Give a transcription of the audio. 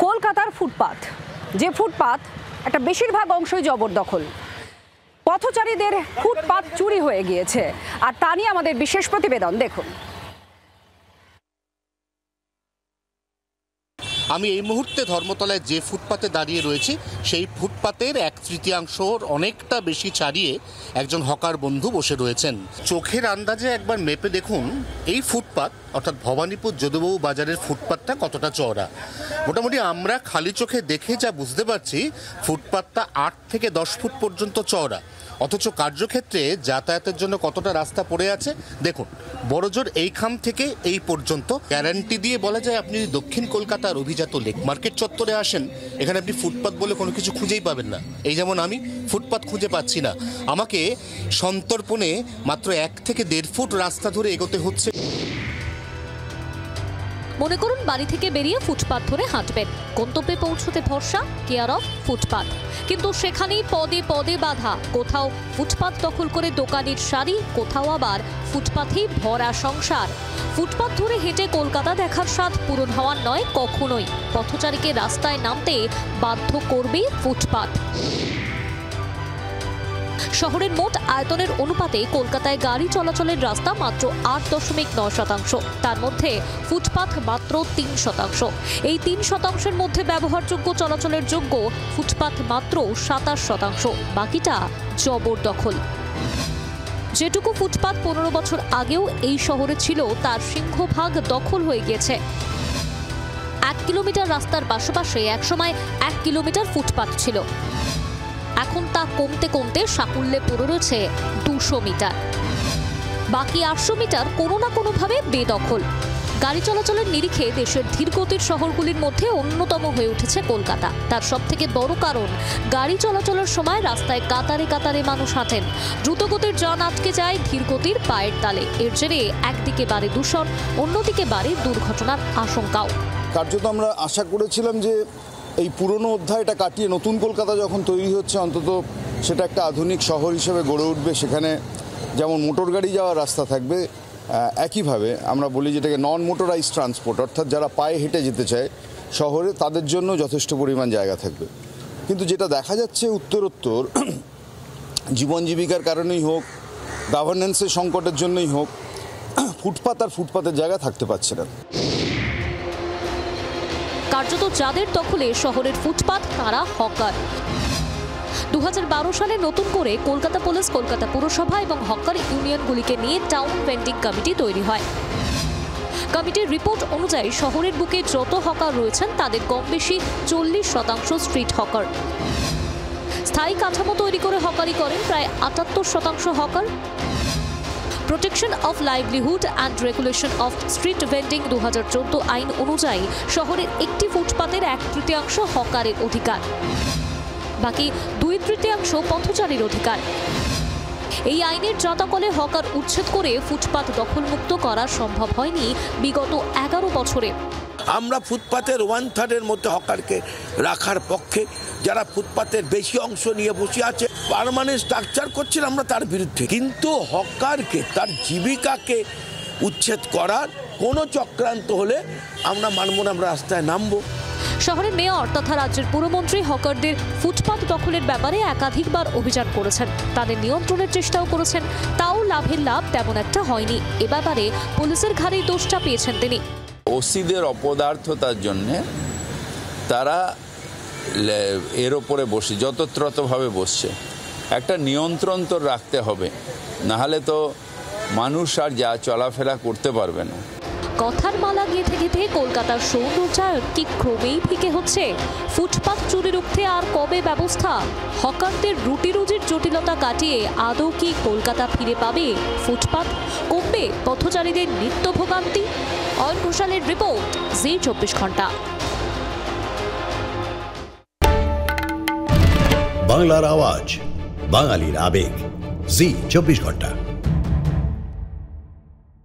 কলকাতার ফুটপাত, যে ফুটপাত একটা বেশিরভাগ অংশই জবরদখল। পথচারীদের ফুটপাত চুরি হয়ে গিয়েছে, আর তা নিয়ে আমাদের বিশেষ প্রতিবেদন দেখুন। আমি এই মুহূর্তে ধর্মতলায় যে ফুটপাতে দাঁড়িয়ে রয়েছি সেই ফুটপাতের 1/3 অনেকটা বেশি ছাড়িয়ে একজন হকার বন্ধু বসে রয়েছেন। চোখের আন্দাজে একবার মেপে দেখুন এই ফুটপাত অর্থাৎ ভবানীপুর যদুবাবু বাজারের ফুটপাতটা কতটা চওড়া। মোটামুটি আমরা খালি চোখে দেখে যা বুঝতে পারছি ফুটপাতটা 8 থেকে 10 ফুট পর্যন্ত চওড়া, অথচ কার্যক্ষেত্রে যাতায়াতের জন্য কতটা রাস্তা পড়ে আছে দেখুন। বড়জোর এইখান থেকে এই পর্যন্ত গ্যারান্টি দিয়ে বলা যায় আপনি দক্ষিণ কলকাতার অভিজাত লেক মার্কেট চত্বরে আসেন, এখানে আপনি ফুটপাত বলে কোনো কিছু খুঁজেই পাবেন না। এই যেমন আমি ফুটপাত খুঁজে পাচ্ছি না, আমাকে সন্তর্পণে মাত্র 1 থেকে 1.5 ফুট রাস্তা ধরে এগোতে হচ্ছে। মনে করুন বাড়ি থেকে বেরিয়ে ফুটপাত ধরে হাঁটবেন, গন্তব্যে পৌঁছতে ভরসা কেয়ার অফ ফুটপাত। কিন্তু সেখানেই পদে পদে বাধা, কোথাও ফুটপাত দখল করে দোকানের সারি, কোথাও আবার ফুটপাতেই ভরা সংসার। ফুটপাত ধরে হেঁটে কলকাতা দেখার স্বাদ পূরণ হওয়ার নয় কখনোই, পথচারীকে রাস্তায় নামতে বাধ্য করবে ফুটপাত। শহরের মোট আয়তনের অনুপাতে কলকাতায় গাড়ি চলাচলের রাস্তা মাত্র 8.9%, তার মধ্যে ফুটপাত মাত্র 3%। এই 3%-এর মধ্যে ব্যবহারযোগ্য চলাচলের যোগ্য ফুটপাত মাত্র 27%, বাকিটা জবরদখল। যেটুকু ফুটপাত 15 বছর আগেও এই শহরে ছিল তার সিংহভাগ দখল হয়ে গিয়েছে। 1 কিলোমিটার রাস্তার পাশাপাশি একসময় 1 কিলোমিটার ফুটপাত ছিল, এখন তা কমতে কমতে সাকুল্যে পড়ে রয়েছে 200 মিটার। বাকি 800 মিটার কোনো না কোনোভাবে বেদখল। গাড়ি চলাচলের নিরিখে দেশের ধীরগতির শহরগুলির মধ্যে অন্যতম হয়ে উঠেছে কলকাতা। তার সবথেকে বড় কারণ, গাড়ি চলাচলের সময় রাস্তায় কাতারে কাতারে মানুষ হাঁটেন, দ্রুতগতির যান আটকে যায় ধীরগতির পায়ের তালে। এর জেরে একদিকে বাড়ে দূষণ, অন্যদিকে বাড়ে দুর্ঘটনার আশঙ্কাও। কার্যত আমরা আশা করেছিলাম যে এই পুরনো অধ্যায়টা কাটিয়ে নতুন কলকাতা যখন তৈরি হচ্ছে অন্তত সেটা একটা আধুনিক শহর হিসেবে গড়ে উঠবে। সেখানে যেমন মোটর গাড়ি যাওয়ার রাস্তা থাকবে, একইভাবে আমরা বলি যেটাকে নন মোটরাইজ ট্রান্সপোর্ট, অর্থাৎ যারা পায়ে হেঁটে যেতে চায় শহরে তাদের জন্য যথেষ্ট পরিমাণ জায়গা থাকবে। কিন্তু যেটা দেখা যাচ্ছে উত্তরোত্তর জীবন জীবিকার কারণেই হোক, গভর্নেন্সের সংকটের জন্যই হোক, ফুটপাত আর ফুটপাতের জায়গা থাকতে পারছে না। কার্যত যাদের দখলে শহরের ফুটপাত তারা হকার। 2012 সালে নতুন করে কলকাতা পুলিশ, কলকাতা পুরসভা এবং হকার ইউনিয়নগুলিকে নিয়ে টাউন ভেন্ডিং কমিটি তৈরি হয়। কমিটির রিপোর্ট অনুযায়ী শহরের বুকে যত হকার রয়েছেন তাদের কম বেশি 40% স্ট্রিট হকার। স্থায়ী কাঠামো তৈরি করে হকারি করেন প্রায় 78% hawker. Protection of livelihood and regulation of street vending 2014 আইন অনুযায়ী শহরের একটি ফুটপাতের 1/3 হকারের অধিকার, বাকি 2/3 পথচারীর অধিকার। এই আইনের জাঁতাকলে হকার উচ্ছেদ করে ফুটপাত দখলমুক্ত করা সম্ভব হয়নি বিগত 11 বছরে। আমরা ফুটপাতের 1/3 মধ্যে হকারকে রাখার পক্ষে। যারা ফুটপাতের বেশি অংশ নিয়ে বসে আছে পার্মানেন্ট স্ট্রাকচার করছেন, আমরা তার বিরুদ্ধে। কিন্তু হকারকে, তার জীবিকাকে উচ্ছেদ করার কোনো চক্রান্ত হলে আমরা মানব না, আমরা রাস্তায় নামবো। শহরের মেয়র তথা রাজ্যের পুরমন্ত্রী হকারদের ফুটপাত দখলের ব্যাপারে একাধিকবার অভিযান করেছেন, তাদের নিয়ন্ত্রণের চেষ্টাও করেছেন, তাও লাভের লাভ তেমন একটা হয়নি। এ ব্যাপারে পুলিশের ঘাড়েই দোষটা পেয়েছেন তিনি। ওসিদের অপদার্থতার জন্য তারা এর ওপরে বসে যতত্রতভাবে বসছে। একটা নিয়ন্ত্রণ তো রাখতে হবে, নাহলে তো মানুষ আর যা চলাফেরা করতে পারবে না। কথার মালা গেঁথে গেঁথে কলকাতার সৌন্দর্যায়ন কি ক্রমেই ফিকে হচ্ছে? ফুটপাত চুরি রুখতে আর কবে ব্যবস্থা? হকারদের রুটি রুজির জটিলতা কাটিয়ে আদৌ কি কলকাতা ফিরে পাবে ফুটপাত? কমবে পথচারীদের নিত্য ভোগান্তি? অয়ন ঘোষালের রিপোর্ট, জি 24 ঘন্টা। বাংলার আওয়াজ, বাঙালির আবেগ, জি 24 ঘন্টা।